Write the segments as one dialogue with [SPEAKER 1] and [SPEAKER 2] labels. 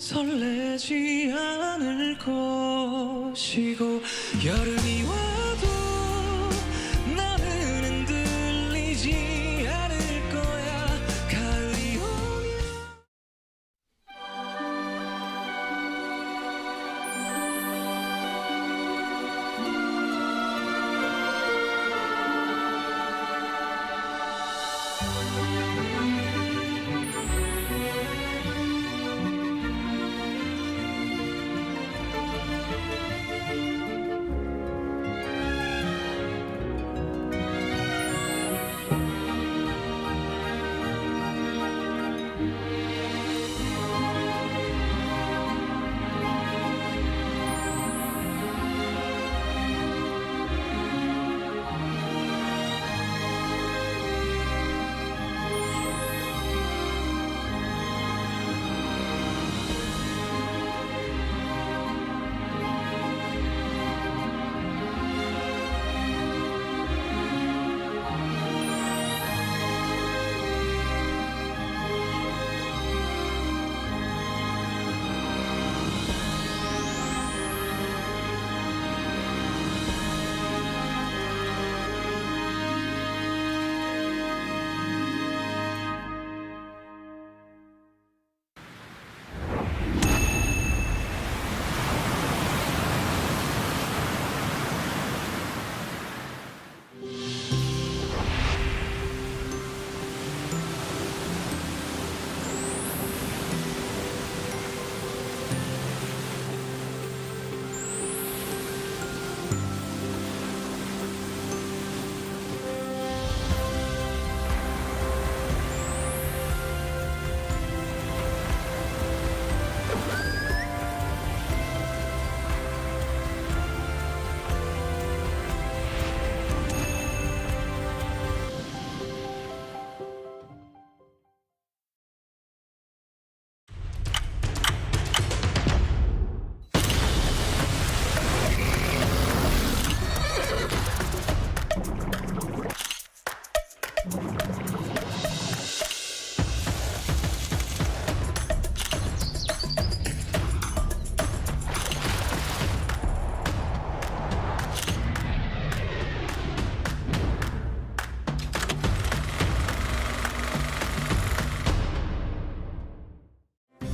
[SPEAKER 1] 설레지 않을 것이고 여름이 와도 나는 흔들리지 않을 거야 가을이 오면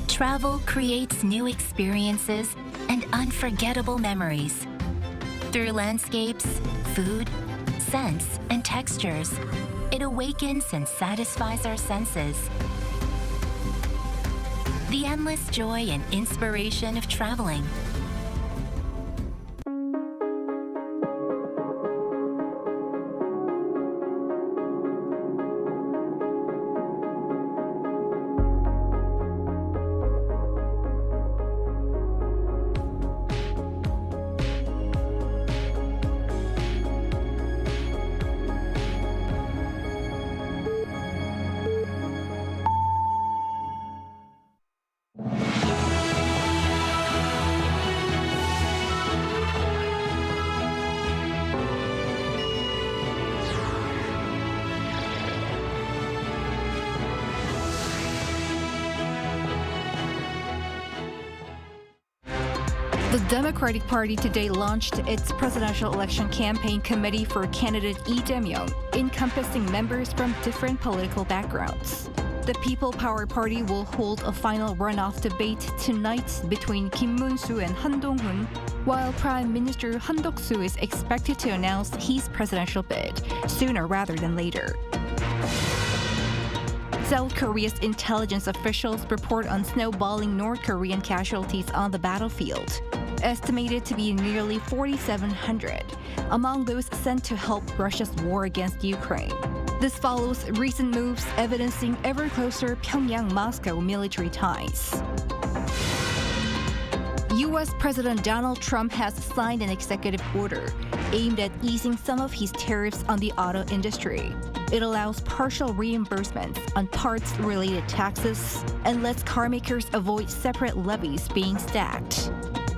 [SPEAKER 2] Travel creates new experiences and unforgettable memories. Through landscapes, food, scents, and textures, it awakens and satisfies our senses. The endless joy and inspiration of traveling.
[SPEAKER 3] The Democratic Party today launched its presidential election campaign committee for candidate Lee Jae-myung, encompassing members from different political backgrounds. The People Power Party will hold a final runoff debate tonight between Kim Moon-soo and Han Dong-hoon, while Prime Minister Han Duck-soo is expected to announce his presidential bid sooner rather than later. South Korea's intelligence officials report on snowballing North Korean casualties on the battlefield, estimated to be nearly 4,700, among those sent to help Russia's war against Ukraine. This follows recent moves evidencing ever closer Pyongyang-Moscow military ties. U.S. President Donald Trump has signed an executive order aimed at easing some of his tariffs on the auto industry. It allows partial reimbursements on parts-related taxes and lets carmakers avoid separate levies being stacked.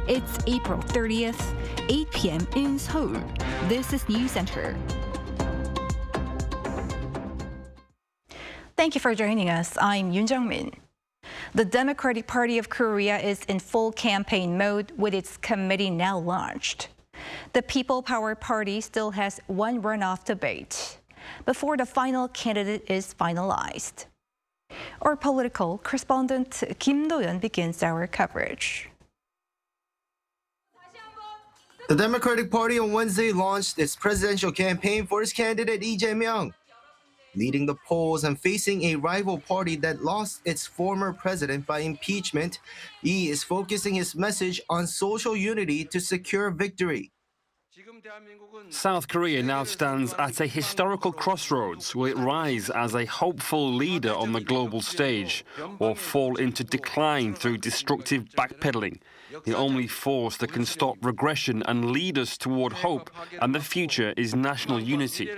[SPEAKER 3] It's April 30th, 8 p.m. in Seoul. This is Newscenter. Thank you for joining us. I'm Yoon Jung-min. The Democratic Party of Korea is in full campaign mode with its committee now launched. The People Power Party still has one runoff debate before the final candidate is finalized. Our political correspondent Kim Do-yeon begins our coverage.
[SPEAKER 4] The Democratic Party on Wednesday launched its presidential campaign for its candidate Lee Jae-myung. Leading the polls and facing a rival party that lost its former president by impeachment, Lee is focusing his message on social unity to secure victory.
[SPEAKER 5] South Korea now stands at a historical crossroads. Will it rise as a hopeful leader on the global stage or fall into decline through destructive backpedaling? The only force that can stop regression and lead us toward hope and the future is national unity.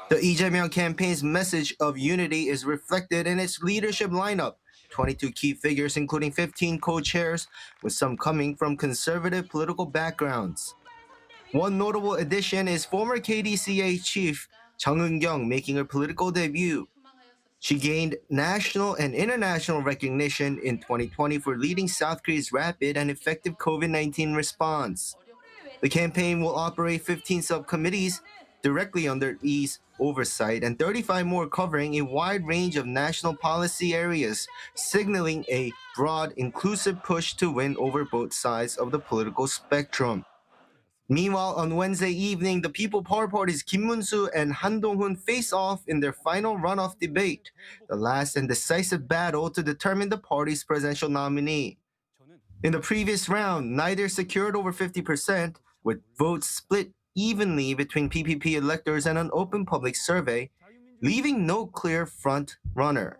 [SPEAKER 4] The Lee Jae-myung campaign's message of unity is reflected in its leadership lineup. 22 key figures, including 15 co-chairs, with some coming from conservative political backgrounds. One notable addition is former KDCA chief Jung Eun-kyeong making her political debut. She gained national and international recognition in 2020 for leading South Korea's rapid and effective COVID-19 response. The campaign will operate 15 subcommittees directly under Lee's oversight and 35 more covering a wide range of national policy areas, signaling a broad, inclusive push to win over both sides of the political spectrum. Meanwhile, on Wednesday evening, the People Power Party's Kim Moon-soo and Han Dong-hoon face off in their final runoff debate, the last and decisive battle to determine the party's presidential nominee. In the previous round, neither secured over 50%, with votes split evenly between PPP electors and an open public survey, leaving no clear front runner.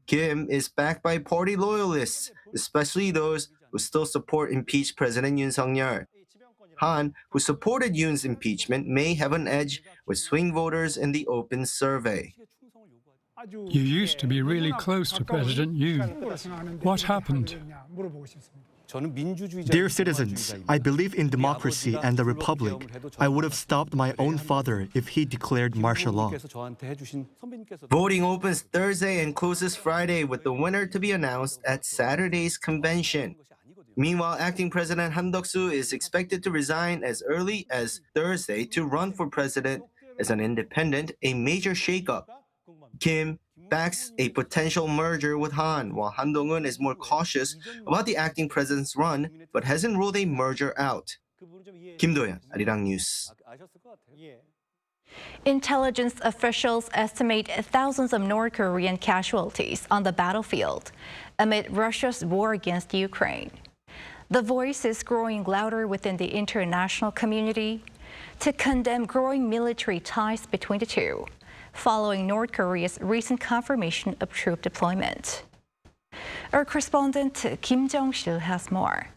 [SPEAKER 4] Kim is backed by party loyalists, especially those who still support impeached President Yoon Suk-yeol. Han, who supported Yoon's impeachment, may have an edge with swing voters in the open survey.
[SPEAKER 6] You used to be really close to President Yoon. What happened?
[SPEAKER 7] Dear citizens, I believe in democracy and the republic. I would have stopped my own father if he declared martial law.
[SPEAKER 4] Voting opens Thursday and closes Friday, with the winner to be announced at Saturday's convention. Meanwhile, acting President Han Duck-soo is expected to resign as early as Thursday to run for president as an independent, a major shakeup. Kim backs a potential merger with Han, while Han Dong-hoon is more cautious about the acting president's run, but hasn't ruled a merger out. Kim Do-yeon, Arirang News.
[SPEAKER 3] Intelligence officials estimate thousands of North Korean casualties on the battlefield amid Russia's war against Ukraine. The voice is growing louder within the international community to condemn growing military ties between the two, following North Korea's recent confirmation of troop deployment. Our correspondent Kim Jong-sil has more.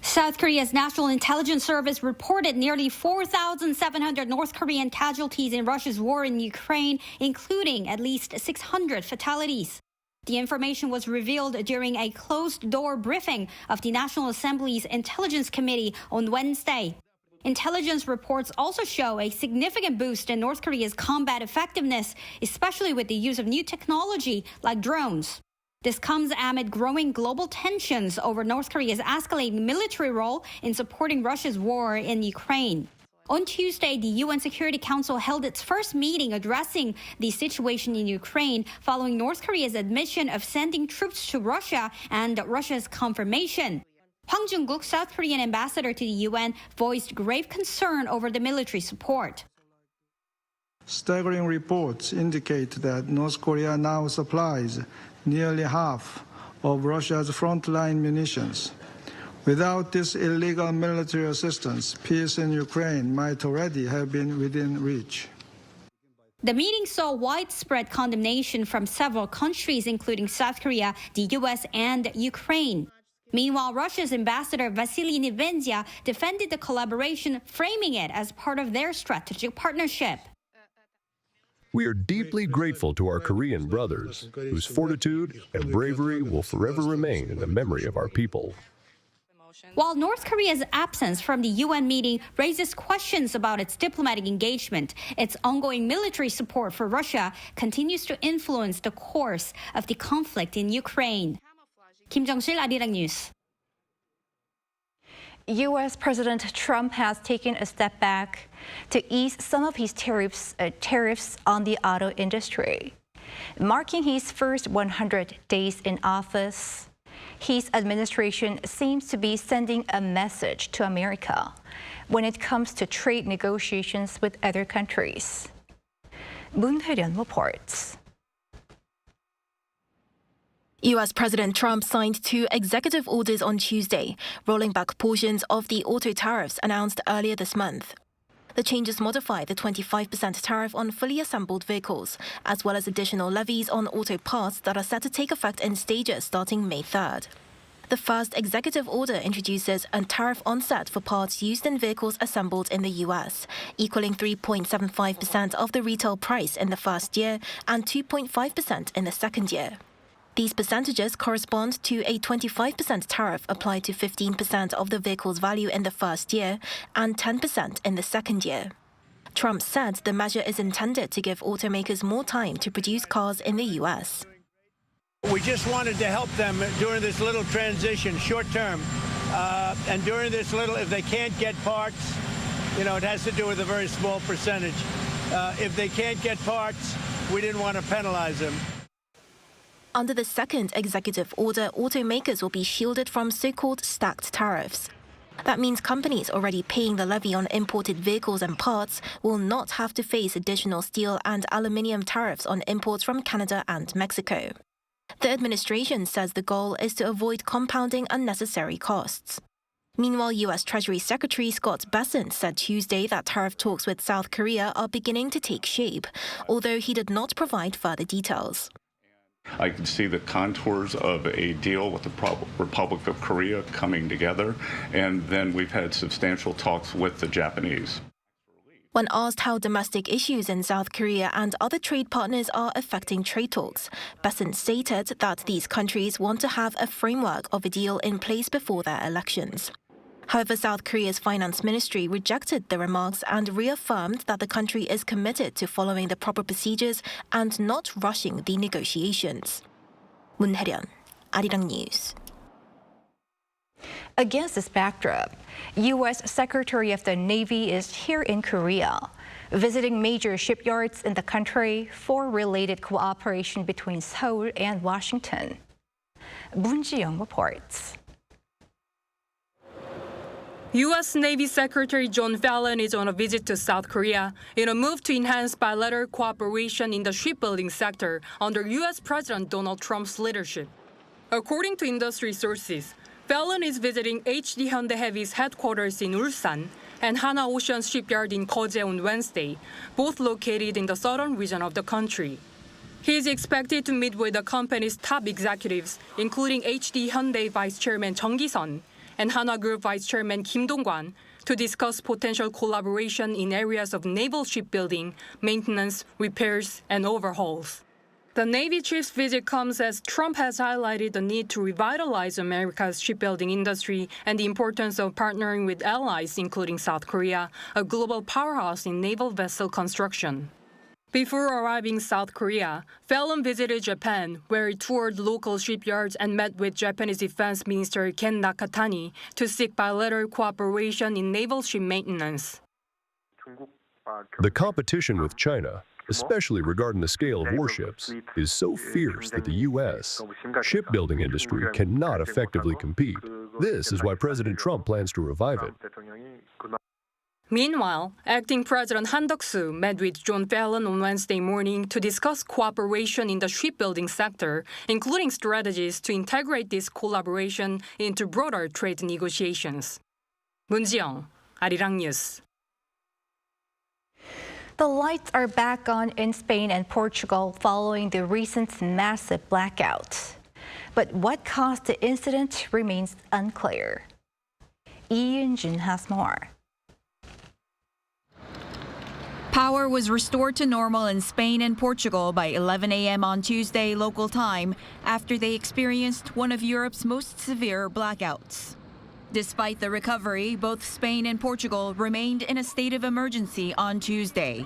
[SPEAKER 8] South Korea's National Intelligence Service reported nearly 4,700 North Korean casualties in Russia's war in Ukraine, including at least 600 fatalities. The information was revealed during a closed-door briefing of the National Assembly's Intelligence Committee on Wednesday. Intelligence reports also show a significant boost in North Korea's combat effectiveness, especially with the use of new technology like drones. This comes amid growing global tensions over North Korea's escalating military role in supporting Russia's war in Ukraine. On Tuesday, the UN Security Council held its first meeting addressing the situation in Ukraine following North Korea's admission of sending troops to Russia and Russia's confirmation. Hwang Jung-kook, South Korean ambassador to the UN, voiced grave concern over the military support.
[SPEAKER 9] Staggering reports indicate that North Korea now supplies nearly half of Russia's frontline munitions. Without this illegal military assistance, peace in Ukraine might already have been within reach.
[SPEAKER 8] The meeting saw widespread condemnation from several countries, including South Korea, the U.S., and Ukraine. Meanwhile, Russia's ambassador Vasily Nebensia defended the collaboration, framing it as part of their strategic partnership.
[SPEAKER 10] We are deeply grateful to our Korean brothers, whose fortitude and bravery will forever remain in the memory of our people.
[SPEAKER 8] While North Korea's absence from the UN meeting raises questions about its diplomatic engagement, its ongoing military support for Russia continues to influence the course of the conflict in Ukraine. Kim Jong-sil, Arirang News.
[SPEAKER 3] U.S. President Trump has taken a step back to ease some of his tariffs on the auto industry. Marking his first 100 days in office, his administration seems to be sending a message to America when it comes to trade negotiations with other countries. Moon Hae-ryun reports.
[SPEAKER 11] U.S. President Trump signed 2 executive orders on Tuesday, rolling back portions of the auto tariffs announced earlier this month. The changes modify the 25% tariff on fully assembled vehicles, as well as additional levies on auto parts that are set to take effect in stages starting May 3rd. The first executive order introduces a tariff onset for parts used in vehicles assembled in the U.S., equaling 3.75% of the retail price in the first year and 2.5% in the second year. These percentages correspond to a 25% tariff applied to 15% of the vehicle's value in the first year and 10% in the second year. Trump said the measure is intended to give automakers more time to produce cars in the U.S.
[SPEAKER 12] We just wanted to help them during this little transition, short term. And during this little, if they can't get parts, it has to do with a very small percentage. If they can't get parts, we didn't want to penalize them.
[SPEAKER 11] Under the second executive order, automakers will be shielded from so-called stacked tariffs. That means companies already paying the levy on imported vehicles and parts will not have to face additional steel and aluminium tariffs on imports from Canada and Mexico. The administration says the goal is to avoid compounding unnecessary costs. Meanwhile, U.S. Treasury Secretary Scott Bessent said Tuesday that tariff talks with South Korea are beginning to take shape, although he did not provide further details.
[SPEAKER 13] I can see the contours of a deal with the Republic of Korea coming together, and then we've had substantial talks with the Japanese.
[SPEAKER 11] When asked how domestic issues in South Korea and other trade partners are affecting trade talks, Bessent stated that these countries want to have a framework of a deal in place before their elections. However, South Korea's finance ministry rejected the remarks and reaffirmed that the country is committed to following the proper procedures and not rushing the negotiations. Moon Hae-ryun, Arirang News.
[SPEAKER 3] Against this backdrop, U.S. Secretary of the Navy is here in Korea, visiting major shipyards in the country for related cooperation between Seoul and Washington. Moon Ji-young reports.
[SPEAKER 14] U.S. Navy Secretary John Fallon is on a visit to South Korea in a move to enhance bilateral cooperation in the shipbuilding sector under U.S. President Donald Trump's leadership. According to industry sources, Fallon is visiting HD Hyundai Heavy's headquarters in Ulsan and Hana Ocean's shipyard in Koje on Wednesday, both located in the southern region of the country. He is expected to meet with the company's top executives, including HD Hyundai Vice Chairman Jung Gi-sun and Hana Group Vice Chairman Kim Dong-kwan, to discuss potential collaboration in areas of naval shipbuilding, maintenance, repairs, and overhauls. The Navy chief's visit comes as Trump has highlighted the need to revitalize America's shipbuilding industry and the importance of partnering with allies, including South Korea, a global powerhouse in naval vessel construction. Before arriving in South Korea, Fallon visited Japan, where he toured local shipyards and met with Japanese Defense Minister Ken Nakatani to seek bilateral cooperation in naval ship maintenance.
[SPEAKER 10] The competition with China, especially regarding the scale of warships, is so fierce that the U.S. shipbuilding industry cannot effectively compete. This is why President Trump plans to revive it.
[SPEAKER 14] Meanwhile, acting President Han Duck-soo met with John Fallon on Wednesday morning to discuss cooperation in the shipbuilding sector, including strategies to integrate this collaboration into broader trade negotiations. Moon Ji-young, Arirang News.
[SPEAKER 3] The lights are back on in Spain and Portugal following the recent massive blackout. But what caused the incident remains unclear. Lee Yun-jin has more.
[SPEAKER 15] Power was restored to normal in Spain and Portugal by 11 a.m. on Tuesday local time after they experienced one of Europe's most severe blackouts. Despite the recovery, both Spain and Portugal remained in a state of emergency on Tuesday.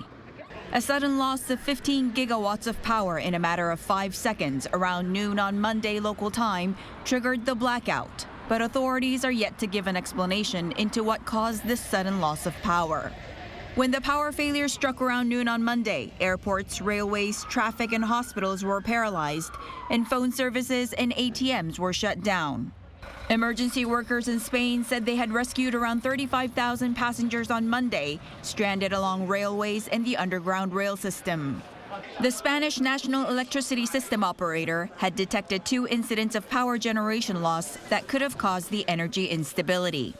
[SPEAKER 15] A sudden loss of 15 gigawatts of power in a matter of 5 seconds around noon on Monday local time triggered the blackout, but authorities are yet to give an explanation into what caused this sudden loss of power. When the power failure struck around noon on Monday, airports, railways, traffic, and hospitals were paralyzed, and phone services and ATMs were shut down. Emergency workers in Spain said they had rescued around 35,000 passengers on Monday, stranded along railways and the underground rail system. The Spanish National Electricity System operator had detected 2 incidents of power generation loss that could have caused the energy instability.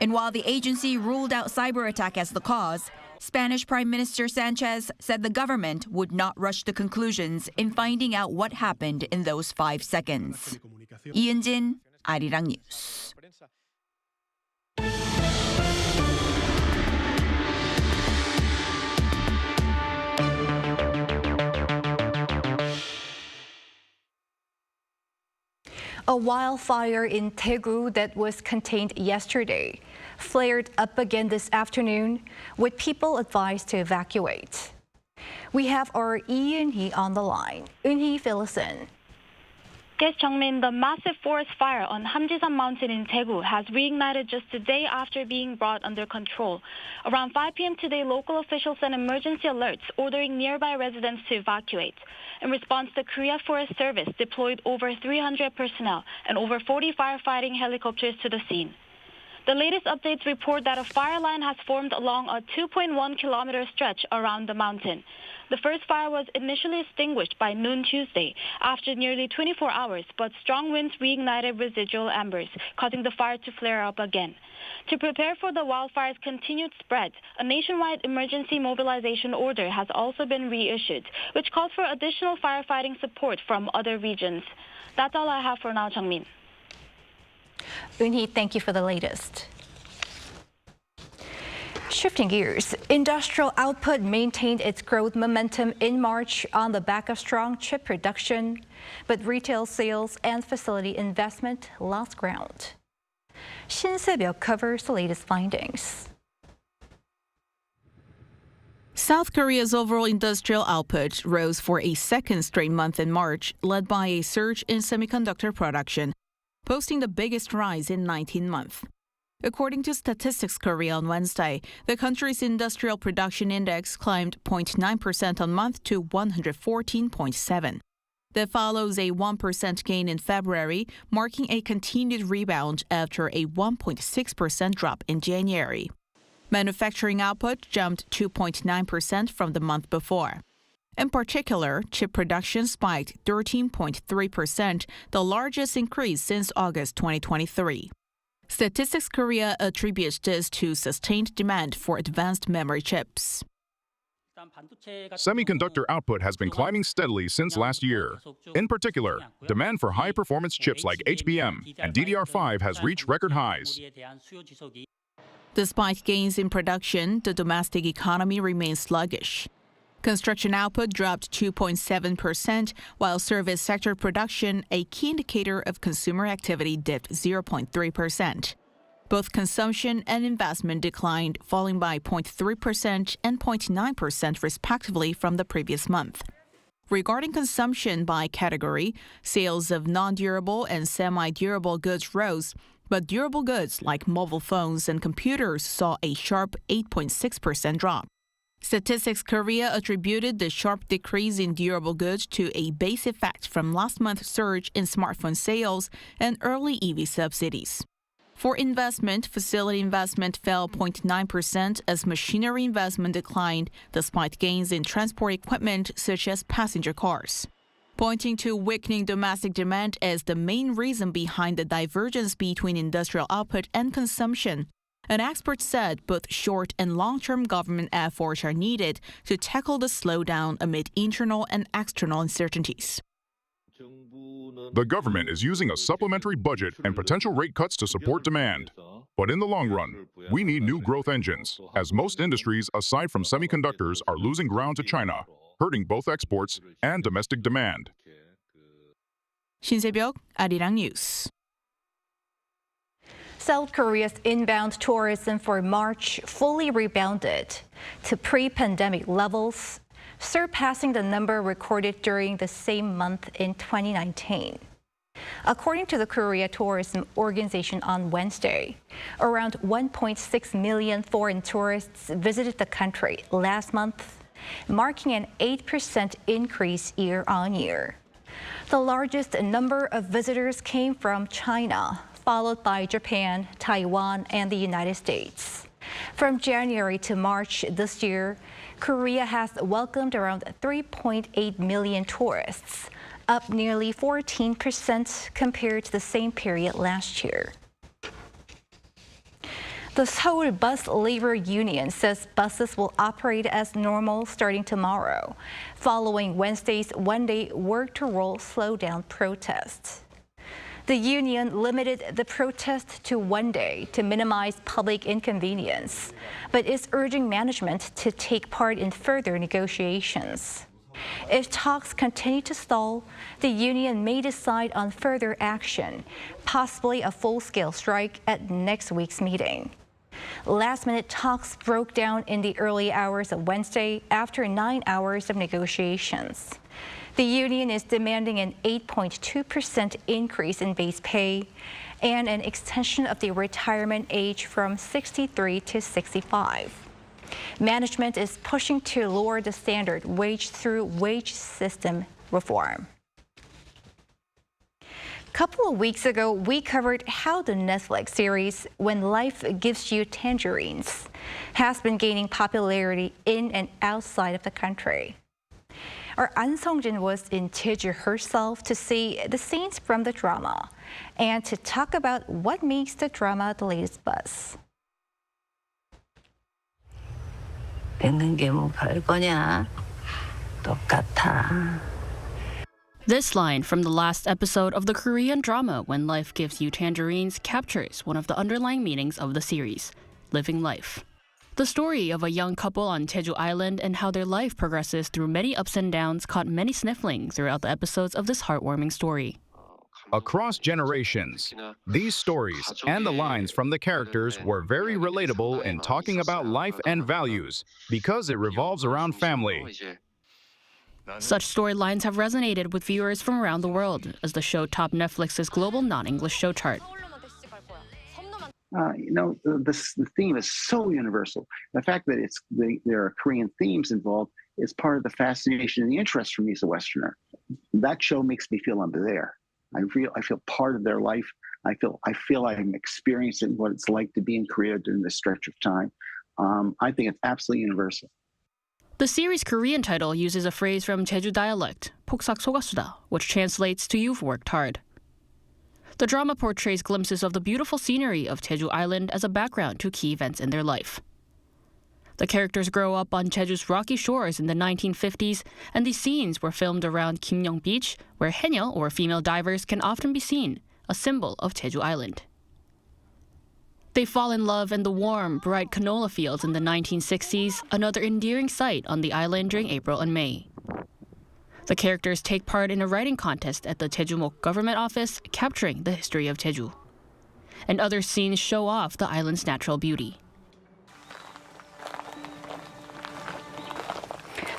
[SPEAKER 15] And while the agency ruled out cyber attack as the cause, Spanish Prime Minister Sanchez said the government would not rush to conclusions in finding out what happened in those 5 seconds. 이은진, Arirang News.
[SPEAKER 16] A wildfire in Daegu that was contained yesterday flared up again this afternoon, with people advised to evacuate. We have our Lee Eun-hee on the line. Eun-hee, fill us in.
[SPEAKER 17] Yes, Jungmin, the massive forest fire on Hamjisan Mountain in Daegu has reignited just a day after being brought under control. Around 5 p.m. today, local officials sent emergency alerts ordering nearby residents to evacuate. In response, the Korea Forest Service deployed over 300 personnel and over 40 firefighting helicopters to the scene. The latest updates report that a fire line has formed along a 2.1-kilometer stretch around the mountain. The first fire was initially extinguished by noon Tuesday after nearly 24 hours, but strong winds reignited residual embers, causing the fire to flare up again. To prepare for the wildfire's continued spread, a nationwide emergency mobilization order has also been reissued, which calls for additional firefighting support from other regions. That's all I have for now, Jungmin.
[SPEAKER 16] Eun-hee, thank you for the latest. Shifting gears, industrial output maintained its growth momentum in March on the back of strong chip production, but retail sales and facility investment lost ground. Shin Se-byuk covers the latest findings.
[SPEAKER 18] South Korea's overall industrial output rose for a second straight month in March, led by a surge in semiconductor production, posting the biggest rise in 19 months. According to Statistics Korea on Wednesday, the country's industrial production index climbed 0.9% on month to 114.7. That follows a 1% gain in February, marking a continued rebound after a 1.6% drop in January. Manufacturing output jumped 2.9% from the month before. In particular, chip production spiked 13.3%, the largest increase since August 2023. Statistics Korea attributes this to sustained demand for advanced memory chips.
[SPEAKER 19] Semiconductor output has been climbing steadily since last year. In particular, demand for high-performance chips like HBM and DDR5 has reached record highs.
[SPEAKER 18] Despite gains in production, the domestic economy remains sluggish. Construction output dropped 2.7%, while service sector production, a key indicator of consumer activity, dipped 0.3%. Both consumption and investment declined, falling by 0.3% and 0.9% respectively from the previous month. Regarding consumption by category, sales of non-durable and semi-durable goods rose, but durable goods like mobile phones and computers saw a sharp 8.6% drop. Statistics Korea attributed the sharp decrease in durable goods to a base effect from last month's surge in smartphone sales and early EV subsidies. For investment, facility investment fell 0.9% as machinery investment declined despite gains in transport equipment such as passenger cars. Pointing to weakening domestic demand as the main reason behind the divergence between industrial output and consumption, an expert said both short and long-term government efforts are needed to tackle the slowdown amid internal and external uncertainties.
[SPEAKER 19] The government is using a supplementary budget and potential rate cuts to support demand. But in the long run, we need new growth engines, as most industries aside from semiconductors are losing ground to China, hurting both exports and domestic demand.
[SPEAKER 18] Shin Se-byuk, Arirang News.
[SPEAKER 16] South Korea's inbound tourism for March fully rebounded to pre-pandemic levels, surpassing the number recorded during the same month in 2019. According to the Korea Tourism Organization on Wednesday, around 1.6 million foreign tourists visited the country last month, marking an 8% increase year-on-year. The largest number of visitors came from China, followed by Japan, Taiwan, and the United States. From January to March this year, Korea has welcomed around 3.8 million tourists, up nearly 14% compared to the same period last year. The Seoul Bus Labor Union says buses will operate as normal starting tomorrow, following Wednesday's one-day work-to-roll slowdown protest. The union limited the protest to one day to minimize public inconvenience, but is urging management to take part in further negotiations. If talks continue to stall, the union may decide on further action, possibly a full-scale strike at next week's meeting. Last-minute talks broke down in the early hours of Wednesday after 9 hours of negotiations. The union is demanding an 8.2% increase in base pay and an extension of the retirement age from 63 to 65. Management is pushing to lower the standard wage through wage system reform. A couple of weeks ago, we covered how the Netflix series When Life Gives You Tangerines has been gaining popularity in and outside of the country. Our An Sung-jin was in Jeju herself to see the scenes from the drama and to talk about what makes the drama the latest buzz.
[SPEAKER 20] 뱉는 게 뭐 별거냐? 똑같아.
[SPEAKER 21] This line from the last episode of the Korean drama When Life Gives You Tangerines captures one of the underlying meanings of the series, living life. The story of a young couple on Jeju Island and how their life progresses through many ups and downs caught many sniffling throughout the episodes of this heartwarming story.
[SPEAKER 22] Across generations, these stories and the lines from the characters were very relatable in talking about life and values because it revolves around family.
[SPEAKER 21] Such storylines have resonated with viewers from around the world as the show topped Netflix's global non-English show chart.
[SPEAKER 23] The theme is so universal. The fact that there are Korean themes involved is part of the fascination and the interest for me as a Westerner. That show makes me feel I'm there. I feel part of their life. I feel I'm experiencing what it's like to be in Korea during this stretch of time. I think it's absolutely universal.
[SPEAKER 21] The series' Korean title uses a phrase from Jeju dialect, 폭삭 속았수다, which translates to "you've worked hard." The drama portrays glimpses of the beautiful scenery of Jeju Island as a background to key events in their life. The characters grow up on Jeju's rocky shores in the 1950s, and these scenes were filmed around Kimyeong Beach, where haenyeo, or female divers, can often be seen, a symbol of Jeju Island. They fall in love in the warm, bright canola fields in the 1960s, another endearing sight on the island during April and May. The characters take part in a writing contest at the Jeju-mok government office, capturing the history of Jeju. And other scenes show off the island's natural beauty.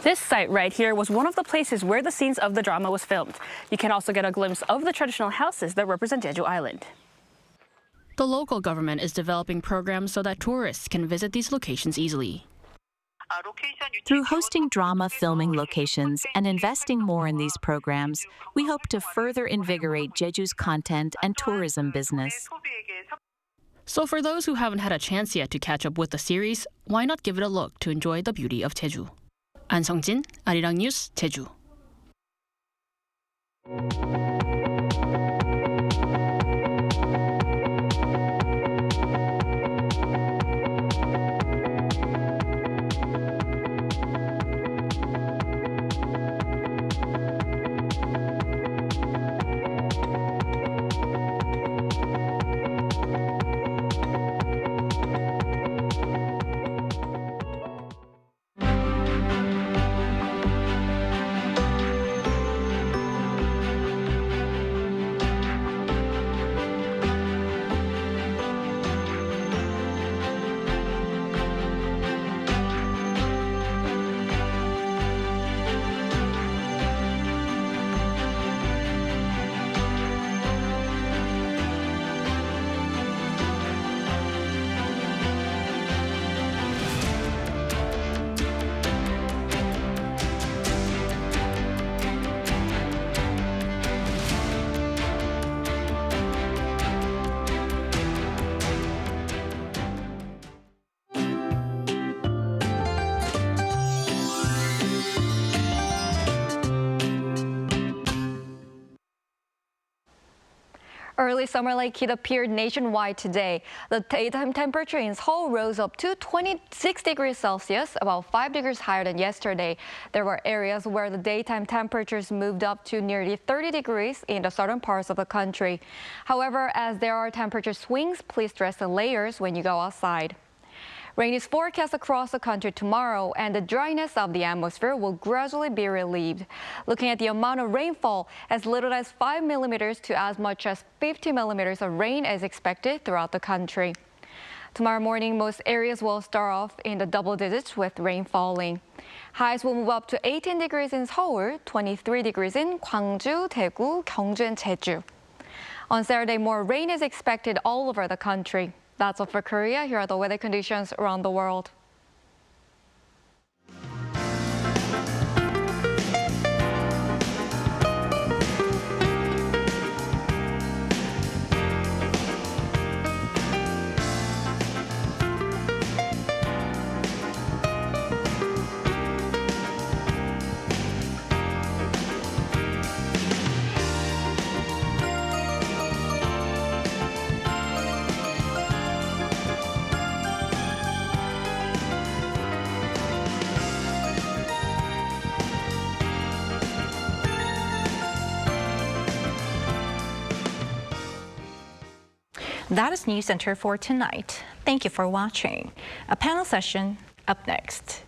[SPEAKER 21] This site right here was one of the places where the scenes of the drama was filmed. You can also get a glimpse of the traditional houses that represent Jeju Island. The local government is developing programs so that tourists can visit these locations easily.
[SPEAKER 24] Through hosting drama filming locations and investing more in these programs, we hope to further invigorate Jeju's content and tourism business.
[SPEAKER 21] So for those who haven't had a chance yet to catch up with the series, why not give it a look to enjoy the beauty of Jeju? An Sung-jin, Arirang News, Jeju.
[SPEAKER 1] Early summer like heat appeared nationwide today. The daytime temperature in Seoul rose up to 26 degrees Celsius, about 5 degrees higher than yesterday. There were areas where the daytime temperatures moved up to nearly 30 degrees in the southern parts of the country. However, as there are temperature swings, please dress in layers when you go outside. Rain is forecast across the country tomorrow, and the dryness of the atmosphere will gradually be relieved. Looking at the amount of rainfall, as little as 5 millimeters to as much as 50 millimeters of rain is expected throughout the country. Tomorrow morning, most areas will start off in the double digits with rain falling. Highs will move up to 18 degrees in Seoul, 23 degrees in Gwangju, Daegu, Gyeongju, and Jeju. On Saturday, more rain is expected all over the country. That's all for Korea. Here are the weather conditions around the world. That is Newscenter for tonight. Thank you for watching. A panel session up next.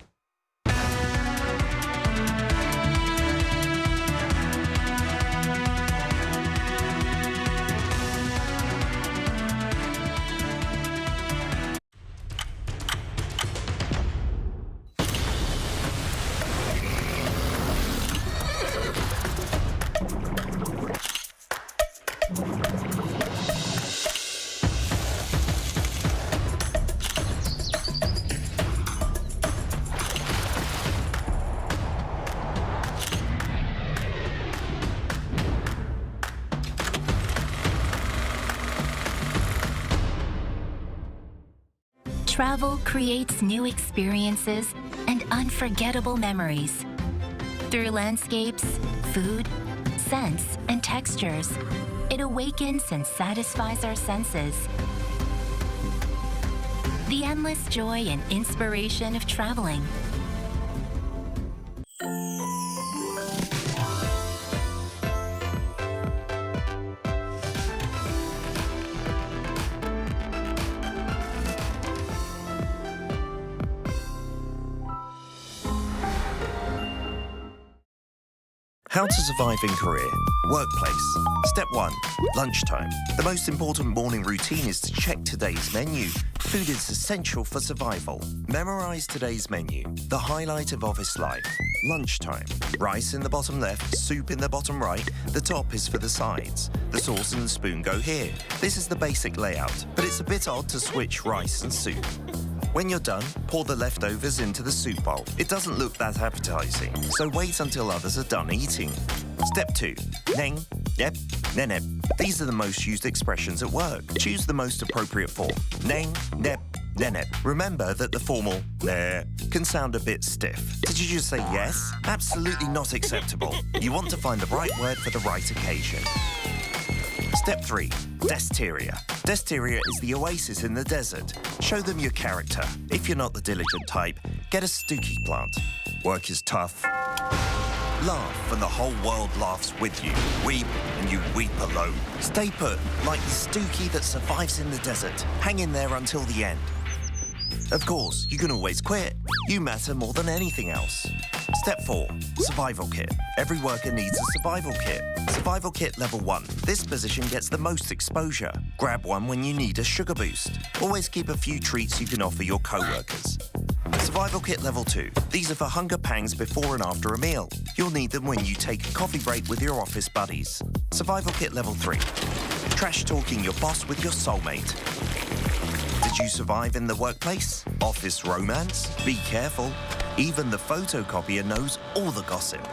[SPEAKER 24] Travel creates new experiences and unforgettable memories. Through landscapes, food, scents, and textures, it awakens and satisfies our senses. The endless joy and inspiration of traveling.
[SPEAKER 2] How to survive in Korea. Workplace. Step 1. Lunchtime. The most important morning routine is to check today's menu. Food is essential for survival. Memorize today's menu. The highlight of office life. Lunchtime. Rice in the bottom left, soup in the bottom right. The top is for the sides. The sauce and the spoon go here. This is the basic layout, but it's a bit odd to switch rice and soup. When you're done, pour the leftovers into the soup bowl. It doesn't look that appetizing, so wait until others are done eating. Step 2. Neng, nep, nenep. These are the most used expressions at work. Choose the most appropriate form. Neng, nep, nenep. Remember that the formal ne can sound a bit stiff. Did you just say yes? Absolutely not acceptable. You want to find the right word for the right occasion. Step 3. Desteria. Desteria is the oasis in the desert. Show them your character. If you're not the diligent type, get a stooky plant. Work is tough. Laugh and the whole world laughs with you. Weep and you weep alone. Stay put, like the stooky that survives in the desert. Hang in there until the end. Of course, you can always quit. You matter more than anything else. Step 4. Survival kit. Every worker needs a survival kit. Survival kit level 1. This position gets the most exposure. Grab one when you need a sugar boost. Always keep a few treats you can offer your co-workers. Survival kit level 2. These are for hunger pangs before and after a meal. You'll need them when you take a coffee break with your office buddies. Survival kit level 3. Trash talking your boss with your soulmate. Did you survive in the workplace? Office romance? Be careful. Even the photocopier knows all the gossip.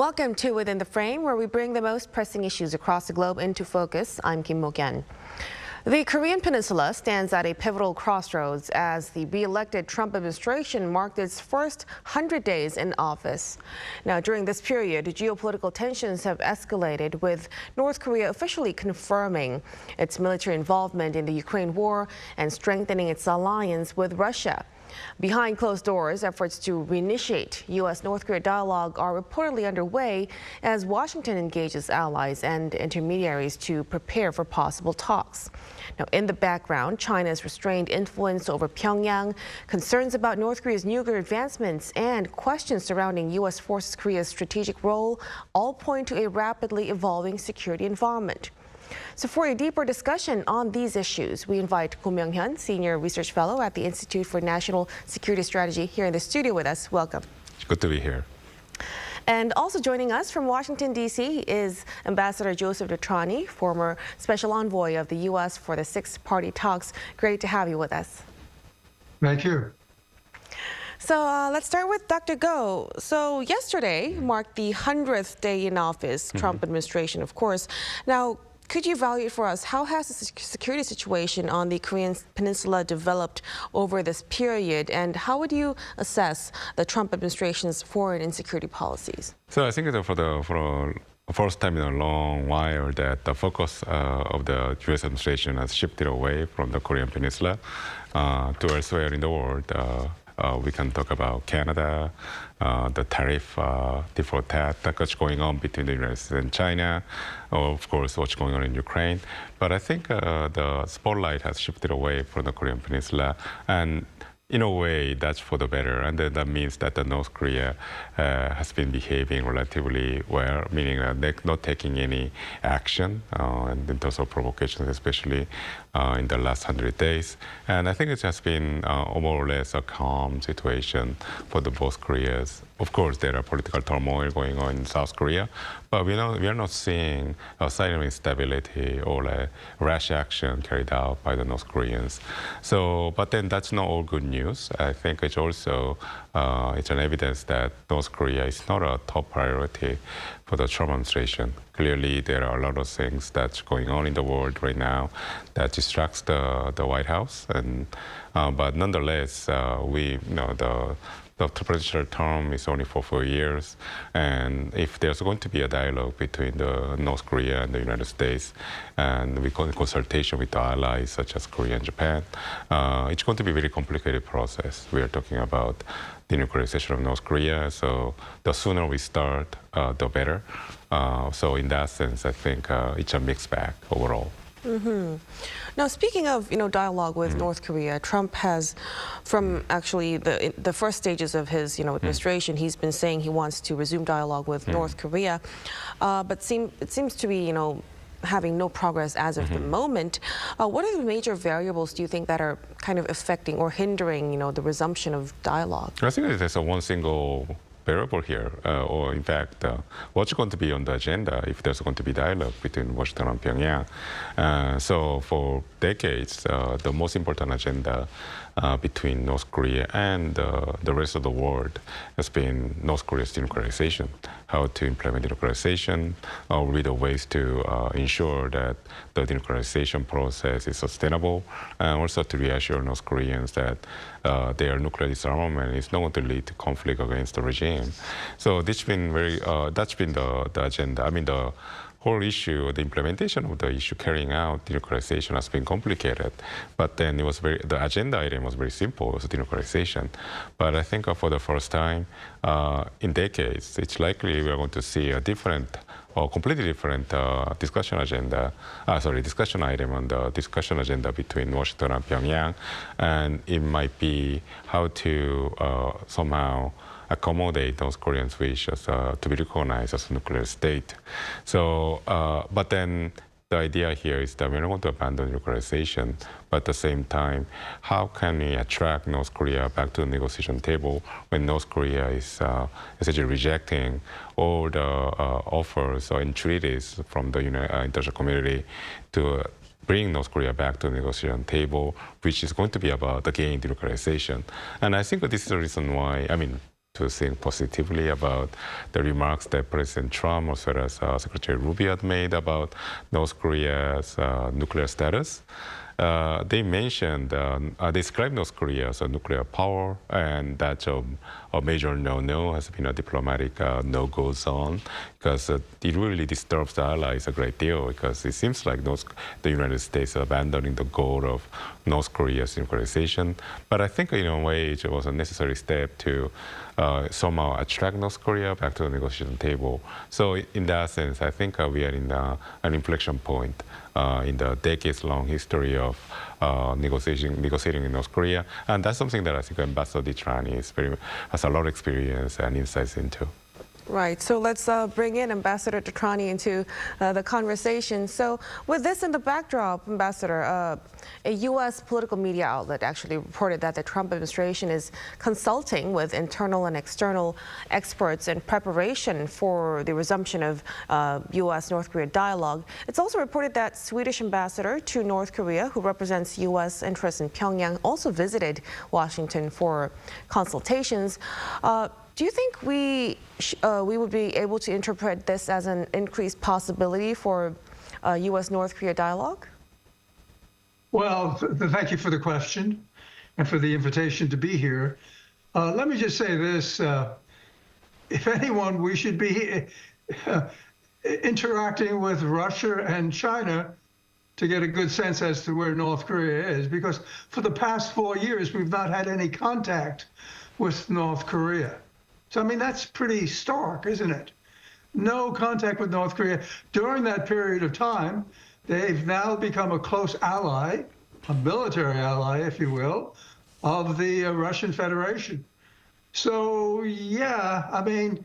[SPEAKER 4] Welcome to Within the Frame, where we bring the most pressing issues across the globe into focus. I'm Kim Mo-kyeon. The Korean peninsula stands at a pivotal crossroads as the re-elected Trump administration marked its first 100 days in office. Now, during this period, geopolitical tensions have escalated, with North Korea officially confirming its military involvement in the Ukraine war and strengthening its alliance with Russia. Behind closed doors, efforts to reinitiate U.S.-North Korea dialogue are reportedly underway as Washington engages allies and intermediaries to prepare for possible talks. Now, in the background, China's restrained influence over Pyongyang, concerns about North Korea's nuclear advancements, and questions surrounding U.S. forces Korea's strategic role all point to a rapidly evolving security environment. So for a deeper discussion on these issues, we invite Ko Myung-hyun, Senior Research Fellow at the Institute for National Security Strategy, here in the studio with us. Welcome.
[SPEAKER 5] It's good to be here.
[SPEAKER 4] And also joining us from Washington, D.C. is Ambassador Joseph Detrani, former Special Envoy of the U.S. for the Six-Party Talks. Great to have you with us.
[SPEAKER 6] Thank you.
[SPEAKER 4] So let's start with Dr. Go. So yesterday marked the 100th day in office, Trump administration, of course. Now, could you evaluate for us, how has the security situation on the Korean peninsula developed over this period, and how would you assess the Trump administration's foreign and security policies?
[SPEAKER 5] So I think that for the first time in a long while that the focus of the U.S. administration has shifted away from the Korean peninsula to elsewhere in the world. We can talk about Canada, the tariff default that's going on between the United States and China, of course, what's going on in Ukraine. But I think the spotlight has shifted away from the Korean peninsula, and in a way, that's for the better. And that means that the North Korea has been behaving relatively well, meaning not taking any action and in terms of provocations, especially in the last 100 days. And I think it has been more or less a calm situation for the both Koreas. Of course, there are political turmoil going on in South Korea, but we are not seeing a sign of instability or a rash action carried out by the North Koreans. So, but then that's not all good news. I think it's also it's an evidence that North Korea is not a top priority for the Trump administration. Clearly, there are a lot of things that's going on in the world right now that distracts the White House, and but nonetheless, the presidential term is only for 4 years, and if there's going to be a dialogue between the North Korea and the United States, and we go in consultation with the allies such as Korea and Japan, it's going to be a very complicated process. We are talking about the denuclearization of North Korea, so the sooner we start, the better. So in that sense, I think it's a mixed bag overall.
[SPEAKER 4] Now, speaking of dialogue with North Korea, Trump has, from actually the first stages of his administration, he's been saying he wants to resume dialogue with North Korea, but it seems to be having no progress as of the moment. What are the major variables do you think that are kind of affecting or hindering the resumption of dialogue?
[SPEAKER 5] I think there's one single variable here, or in fact, what's going to be on the agenda if there's going to be dialogue between Washington and Pyongyang. So for decades, the most important agenda between North Korea and the rest of the world has been North Korea's denuclearization, how to implement denuclearization, with the ways to ensure that the denuclearization process is sustainable, and also to reassure North Koreans that their nuclear disarmament is not going to lead to conflict against the regime. So that's been the agenda. I mean, the whole issue, the implementation of the issue carrying out denuclearization has been complicated. But then the agenda item was very simple, it was denuclearization. But I think for the first time in decades, it's likely we are going to see a different or completely different discussion item on the discussion agenda between Washington and Pyongyang. And it might be how to somehow accommodate North Koreans' wishes to be recognized as a nuclear state. So, but then the idea here is that we're not going to abandon nuclearization, but at the same time, how can we attract North Korea back to the negotiation table when North Korea is essentially rejecting all the offers or entreaties from the international community to bring North Korea back to the negotiation table, which is going to be about, again, denuclearization. And I think this is the reason why, to think positively about the remarks that President Trump as well as Secretary Rubio had made about North Korea's nuclear status. They mentioned, described North Korea as a nuclear power, and that's a major no-no, has been a diplomatic no-go zone, because it really disturbs the allies a great deal, because it seems like the United States are abandoning the goal of North Korea's nuclearization. But I think in a way it was a necessary step to somehow attract North Korea back to the negotiation table. So in that sense, I think we are in an inflection point in the decades-long history of negotiating in North Korea. And that's something that I think Ambassador Ditrani has a lot of experience and insights into.
[SPEAKER 4] Right. So let's bring in Ambassador Ditrani into the conversation. So with this in the backdrop, Ambassador, a U.S. political media outlet actually reported that the Trump administration is consulting with internal and external experts in preparation for the resumption of U.S.-North Korea dialogue. It's also reported that Swedish ambassador to North Korea, who represents U.S. interests in Pyongyang, also visited Washington for consultations. Do you think we would be able to interpret this as an increased possibility for U.S.-North Korea dialogue?
[SPEAKER 6] Well, thank you for the question and for the invitation to be here. Let me just say this. If anyone, we should be interacting with Russia and China to get a good sense as to where North Korea is, because for the past 4 years, we've not had any contact with North Korea. So, I mean, that's pretty stark, isn't it? No contact with North Korea. During that period of time, they've now become a close ally, a military ally, if you will, of the Russian Federation. So, yeah, I mean,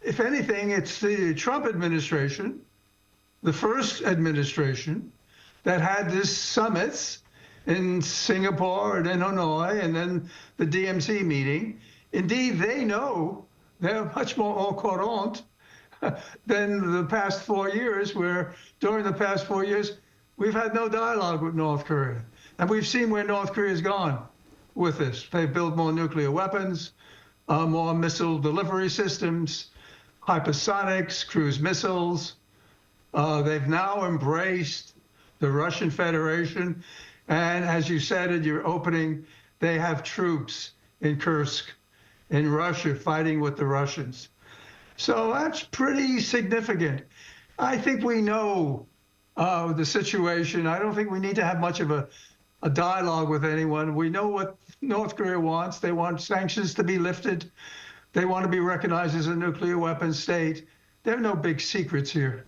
[SPEAKER 6] if anything, it's the Trump administration, the first administration, that had these summits in Singapore and in Hanoi, and then the DMZ meeting. Indeed, they know they're much more au courant than the past 4 years, where during the past 4 years, we've had no dialogue with North Korea. And we've seen where North Korea's gone with this. They've built more nuclear weapons, more missile delivery systems, hypersonics, cruise missiles. They've now embraced the Russian Federation. And as you said in your opening, they have troops in Kursk, in Russia, fighting with the Russians. So that's pretty significant. I think we know the situation. I don't think we need to have much of a dialogue with anyone. We know what North Korea wants. They want sanctions to be lifted. They want to be recognized as a nuclear weapons state. There are no big secrets here.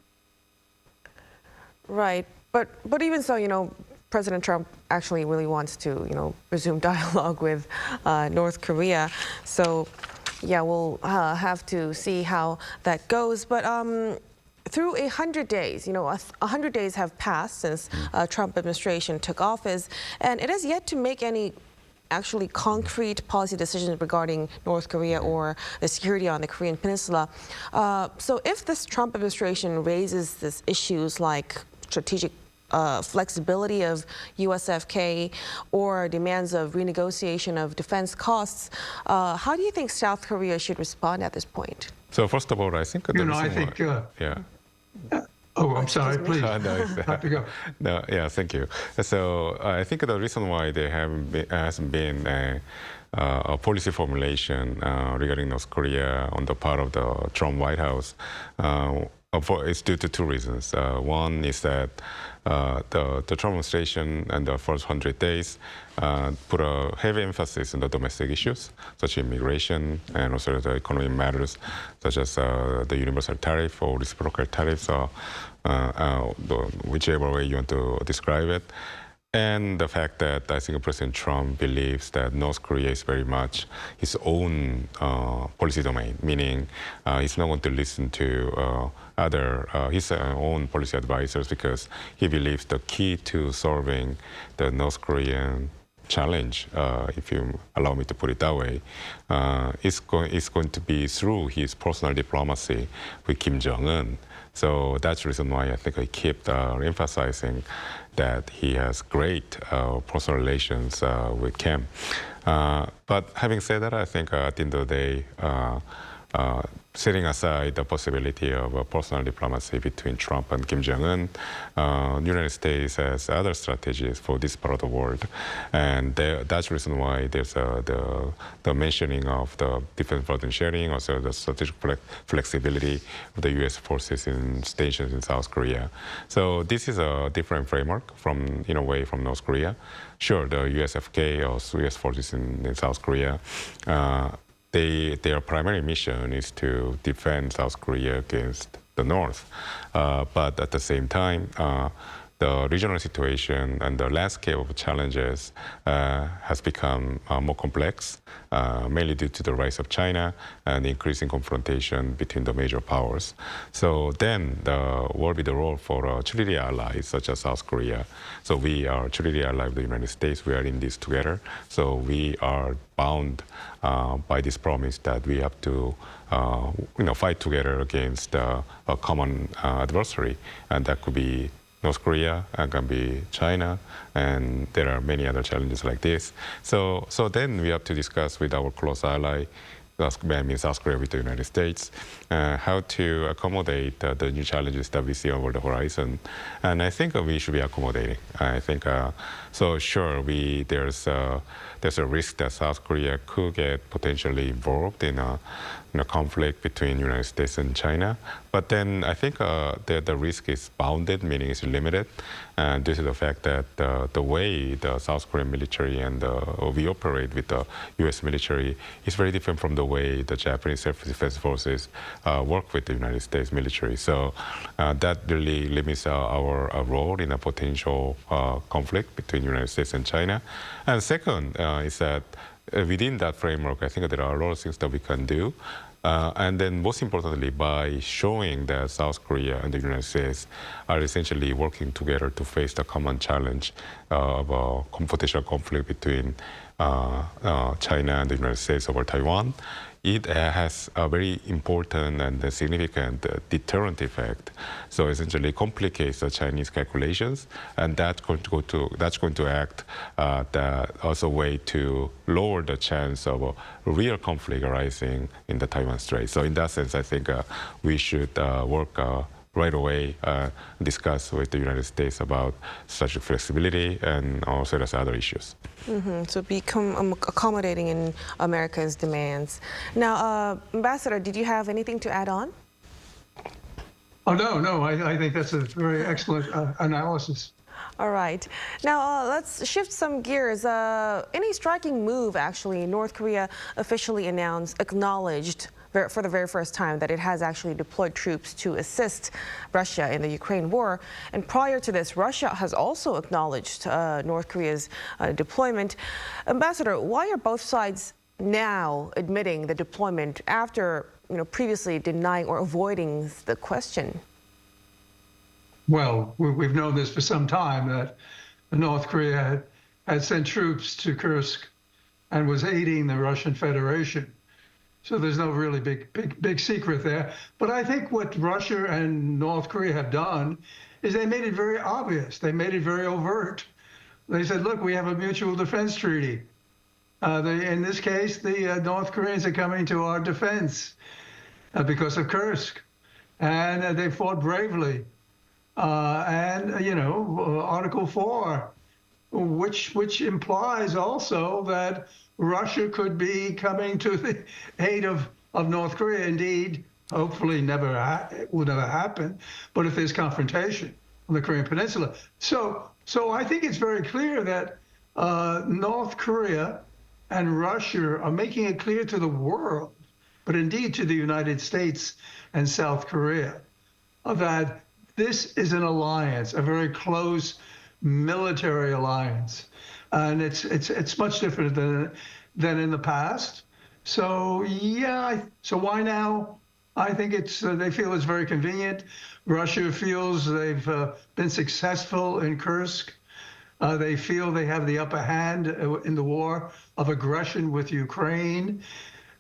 [SPEAKER 4] Right. But even so, you know, President Trump actually really wants to, you know, resume dialogue with North Korea. So, yeah, we'll have to see how that goes. But through 100 days, you know, 100 days have passed since Trump administration took office, and it has yet to make any actually concrete policy decisions regarding North Korea or the security on the Korean Peninsula. So if this Trump administration raises these issues like strategic flexibility of USFK or demands of renegotiation of defense costs, how do you think South Korea should respond at this point?
[SPEAKER 5] So first of all, I think
[SPEAKER 6] Oh, I'm sorry, please.
[SPEAKER 5] No,
[SPEAKER 6] have to go.
[SPEAKER 5] No, yeah, thank you. So I think the reason why there hasn't been a policy formulation regarding North Korea on the part of the Trump White House is due to two reasons. One is that the Trump administration and the first 100 days put a heavy emphasis on the domestic issues, such as immigration and also the economic matters, such as the universal tariff or reciprocal tariffs, whichever way you want to describe it. And the fact that I think President Trump believes that North Korea is very much his own policy domain, meaning he's not going to listen to his own policy advisors, because he believes the key to solving the North Korean challenge, if you allow me to put it that way, is going to be through his personal diplomacy with Kim Jong-un. So that's the reason why I think I keep emphasizing that he has great personal relations with Kim. But having said that, I think at the end of the day, setting aside the possibility of a personal diplomacy between Trump and Kim Jong-un, the United States has other strategies for this part of the world. And that's the reason why there's the mentioning of the defense burden sharing, also the strategic flexibility of the U.S. forces stations in South Korea. So this is a different framework in a way, from North Korea. Sure, the USFK or U.S. forces in South Korea, their primary mission is to defend South Korea against the North. But at the same time, the regional situation and the landscape of challenges has become more complex, mainly due to the rise of China and the increasing confrontation between the major powers. So then what will be the role for treaty allies such as South Korea? So we are treaty ally of the United States. We are in this together. So we are bound by this promise that we have to fight together against a common adversary, and that could be North Korea, and can be China, and there are many other challenges like this. So then we have to discuss with our close ally, South Korea with the United States, how to accommodate the new challenges that we see over the horizon. And I think we should be accommodating. I think, so sure, there's a risk that South Korea could get potentially involved in a conflict between the United States and China. But then I think the risk is bounded, meaning it's limited, due to the fact that the way the South Korean military and we operate with the U.S. military is very different from the way the Japanese self-defense forces work with the United States military. So that really limits our role in a potential conflict between the United States and China. And second is that within that framework, I think there are a lot of things that we can do. And then most importantly, by showing that South Korea and the United States are essentially working together to face the common challenge of a potential conflict between China and the United States over Taiwan, it has a very important and significant deterrent effect. So essentially complicates the Chinese calculations, and that's going to act as a way to lower the chance of a real conflict arising in the Taiwan Strait. So in that sense, I think we should work right away, discuss with the United States about such flexibility and also there's other issues.
[SPEAKER 4] So become accommodating in America's demands. Now, Ambassador, did you have anything to add on?
[SPEAKER 6] Oh, no, I think that's a very excellent analysis.
[SPEAKER 4] All right. Now, let's shift some gears. Any striking move, actually, North Korea officially acknowledged for the very first time that it has actually deployed troops to assist Russia in the Ukraine war. And prior to this, Russia has also acknowledged North Korea's deployment. Ambassador, why are both sides now admitting the deployment after previously denying or avoiding the question?
[SPEAKER 6] Well, we've known this for some time, that North Korea had sent troops to Kursk and was aiding the Russian Federation. So there's no really big secret there. But I think what Russia and North Korea have done is they made it very obvious. They made it very overt. They said, look, we have a mutual defense treaty. In this case, the North Koreans are coming to our defense because of Kursk. And they fought bravely. Article 4, which implies also that Russia could be coming to the aid of North Korea. Indeed, hopefully will never happen, but if there's confrontation on the Korean Peninsula. So I think it's very clear that North Korea and Russia are making it clear to the world, but indeed to the United States and South Korea, that this is an alliance, a very close military alliance. And it's much different than in the past. So yeah, so why now? I think they feel it's very convenient. Russia feels they've been successful in Kursk. They feel they have the upper hand in the war of aggression with Ukraine.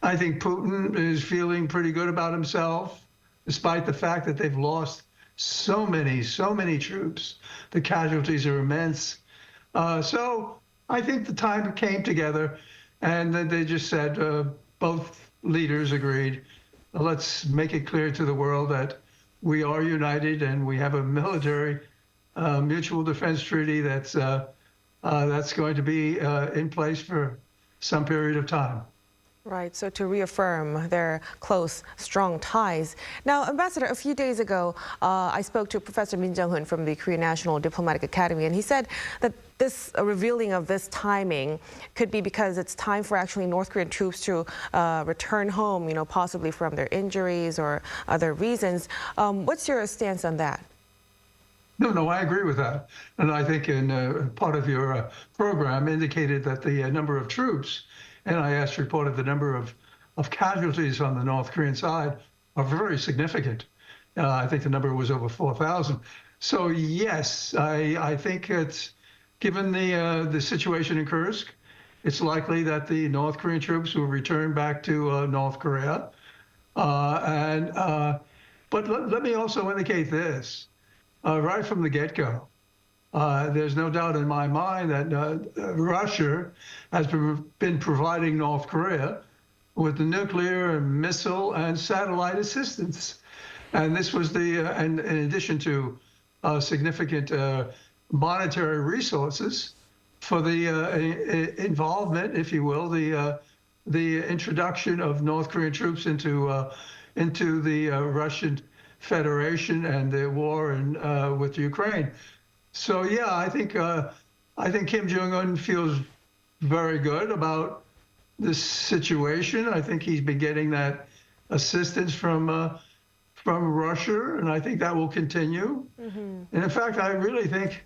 [SPEAKER 6] I think Putin is feeling pretty good about himself, despite the fact that they've lost so many troops. The casualties are immense. So I think the time came together, and then they just said, both leaders agreed, let's make it clear to the world that we are united and we have a military mutual defense treaty that's going to be in place for some period of time.
[SPEAKER 4] Right, so to reaffirm their close, strong ties. Now, Ambassador, a few days ago, I spoke to Professor Min Jung-hoon from the Korean National Diplomatic Academy, and he said that this revealing of this timing could be because it's time for actually North Korean troops to return home, possibly from their injuries or other reasons. What's your stance on that?
[SPEAKER 6] No, I agree with that. And I think in part of your program indicated that the number of troops, NIS reported the number of casualties on the North Korean side are very significant. I think the number was over 4,000. So yes, I think it's, given the situation in Kursk, it's likely that the North Korean troops will return back to North Korea. But let me also indicate this. Right from the get-go, there's no doubt in my mind that Russia has been providing North Korea with the nuclear and missile and satellite assistance. And this was in addition to significant monetary resources for the involvement, if you will, the introduction of North Korean troops into the Russian Federation and the war with Ukraine. So yeah, I think Kim Jong-un feels very good about this situation. I think he's been getting that assistance from Russia, and I think that will continue. And in fact, I really think,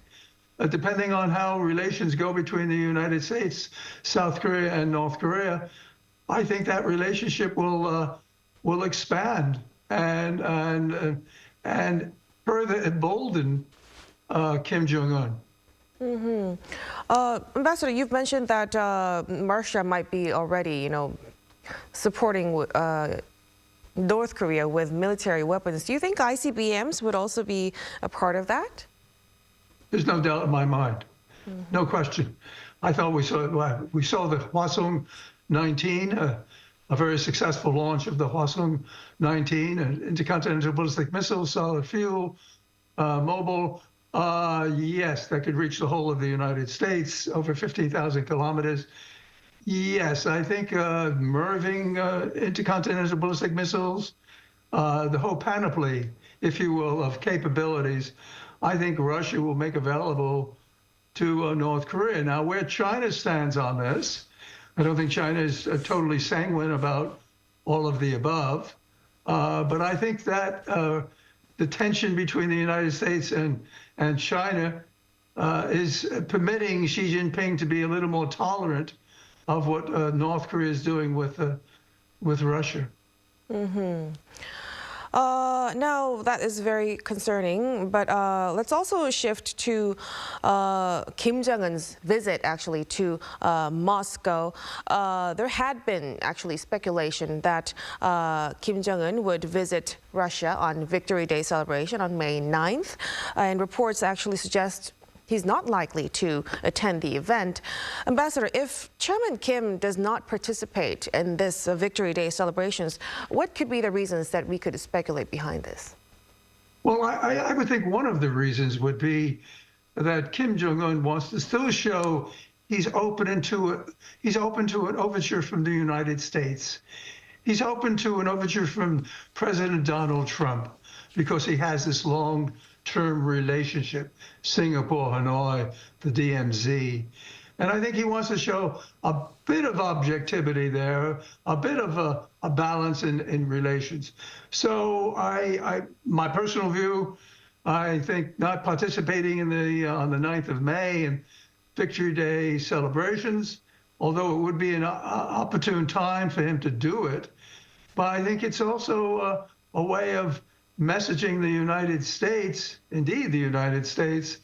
[SPEAKER 6] depending on how relations go between the United States, South Korea, and North Korea, I think that relationship will expand and further embolden Kim Jong-un.
[SPEAKER 4] Ambassador, you've mentioned that Russia might be already, supporting North Korea with military weapons. Do you think ICBMs would also be a part of that?
[SPEAKER 6] There's no doubt in my mind. No question. I thought we saw the Hwasong 19, a very successful launch of the Hwasong 19, an intercontinental ballistic missile, solid fuel, mobile. Yes, that could reach the whole of the United States, over 15,000 kilometers. Yes, I think MIRVing intercontinental ballistic missiles, the whole panoply, if you will, of capabilities, I think Russia will make available to North Korea. Now, where China stands on this, I don't think China is totally sanguine about all of the above, but I think that the tension between the United States and China is permitting Xi Jinping to be a little more tolerant of what North Korea is doing with Russia.
[SPEAKER 4] Now, that is very concerning, but let's also shift to Kim Jong-un's visit, actually, to Moscow. There had been, actually, speculation that Kim Jong-un would visit Russia on Victory Day celebration on May 9th, and reports actually suggest he's not likely to attend the event. Ambassador, if Chairman Kim does not participate in this Victory Day celebrations, what could be the reasons that we could speculate behind this?
[SPEAKER 6] Well, I would think one of the reasons would be that Kim Jong-un wants to still show he's open to an overture from the United States. He's open to an overture from President Donald Trump because he has this long-term relationship, Singapore, Hanoi, the DMZ. And I think he wants to show a bit of objectivity there, a bit of a balance in relations. So my personal view, I think not participating in on the 9th of May in Victory Day celebrations, although it would be an opportune time for him to do it. But I think it's also a way of messaging the United States, indeed the United States,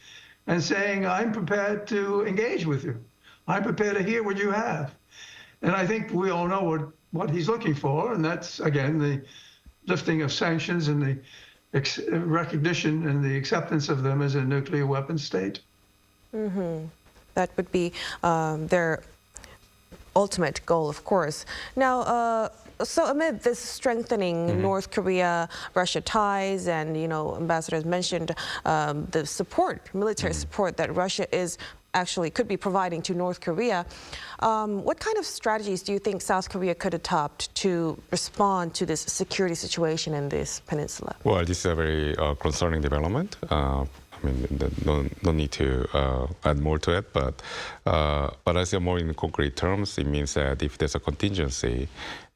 [SPEAKER 6] and saying, I'm prepared to engage with you. I'm prepared to hear what you have. And I think we all know what he's looking for, and that's, again, the lifting of sanctions and the recognition and the acceptance of them as a nuclear weapon state.
[SPEAKER 4] That would be their ultimate goal, of course. Now, so amid this strengthening North Korea-Russia ties, and, you know, Ambassador has mentioned the support, military support that Russia is actually could be providing to North Korea. What kind of strategies do you think South Korea could adopt to respond to this security situation in this peninsula?
[SPEAKER 5] Well, this is a very concerning development. I mean, no need to add more to it, but I say more in concrete terms, it means that if there's a contingency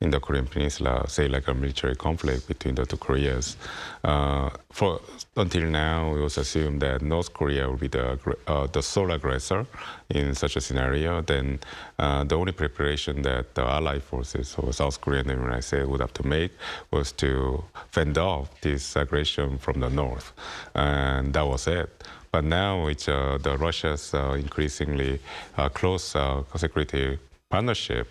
[SPEAKER 5] in the Korean Peninsula, say like a military conflict between the two Koreas, until now, we also assume that North Korea will be the sole aggressor in such a scenario. Then the only preparation that the allied forces, so South Korea and the United States, would have to make was to fend off this aggression from the north, and that was it. But now it's the Russia's increasingly close security partnership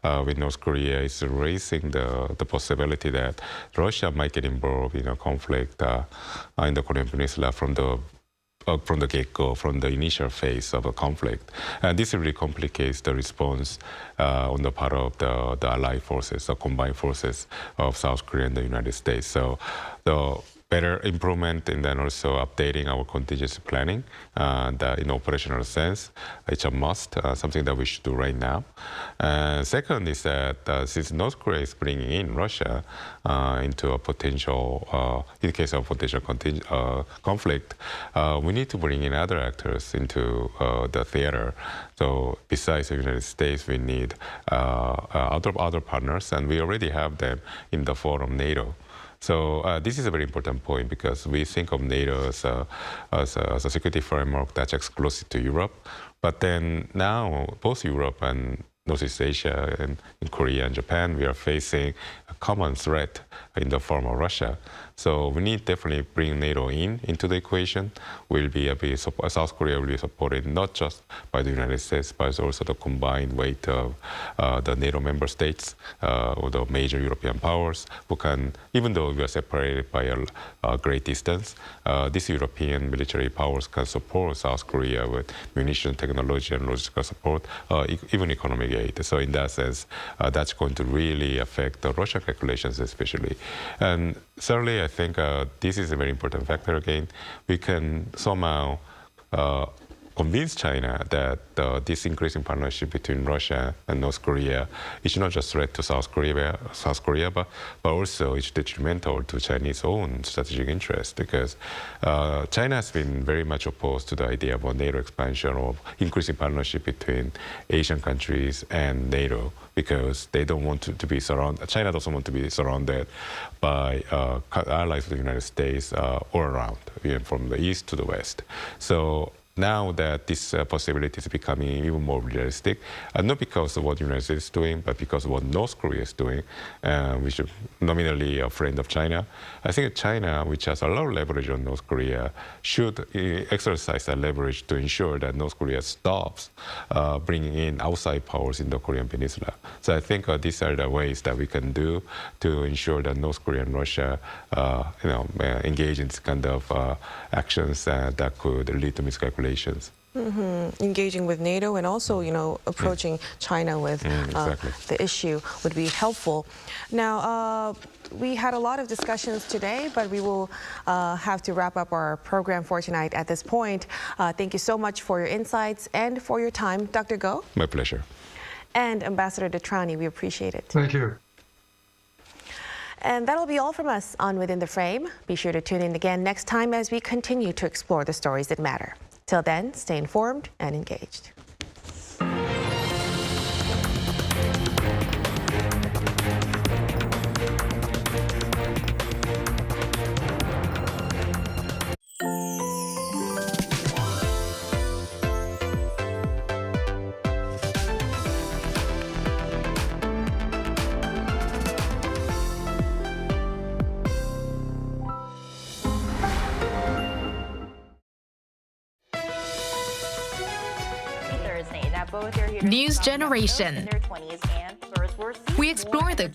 [SPEAKER 5] with North Korea is raising the possibility that Russia might get involved in a conflict in the Korean Peninsula from the get-go, from the initial phase of a conflict. And this really complicates the response on the part of the allied forces, the combined forces of South Korea and the United States. So the better improvement and then also updating our contingency planning that in operational sense, it's a must, something that we should do right now. Second is that since North Korea is bringing in Russia into a potential, in case of potential conflict, we need to bring in other actors into the theater. So besides the United States, we need other partners, and we already have them in the form of NATO. So this is a very important point because we think of NATO as a security framework that's exclusive to Europe. But then now both Europe and Northeast Asia and in Korea and Japan, we are facing a common threat in the form of Russia. So we need definitely bring NATO into the equation. South Korea will be supported not just by the United States, but also the combined weight of the NATO member states or the major European powers who can, even though we are separated by a great distance, these European military powers can support South Korea with munition, technology, and logistical support, even economic aid. So in that sense, that's going to really affect the Russian calculations especially. And certainly, I think this is a very important factor again. We can somehow convince China that this increasing partnership between Russia and North Korea is not just a threat to South Korea, but also it's detrimental to Chinese own strategic interests because China has been very much opposed to the idea of a NATO expansion or increasing partnership between Asian countries and NATO because they don't want to be surrounded. China doesn't want to be surrounded by allies of the United States all around, from the east to the west. So now that this possibility is becoming even more realistic, not because of what the United States is doing, but because of what North Korea is doing, which is nominally a friend of China. I think China, which has a lot of leverage on North Korea, should exercise that leverage to ensure that North Korea stops bringing in outside powers in the Korean Peninsula. So I think these are the ways that we can do to ensure that North Korea and Russia, engage in this kind of actions that could lead to miscalculations.
[SPEAKER 4] Engaging with NATO and also, approaching China with the issue would be helpful. Now, we had a lot of discussions today, but we will have to wrap up our program for tonight at this point. Thank you so much for your insights and for your time, Dr. Go.
[SPEAKER 5] My pleasure.
[SPEAKER 4] And Ambassador Detrani, we appreciate it.
[SPEAKER 6] Thank you.
[SPEAKER 4] And that'll be all from us on Within the Frame. Be sure to tune in again next time as we continue to explore the stories that matter. Till then, stay informed and engaged.
[SPEAKER 7] News Generation. We explore the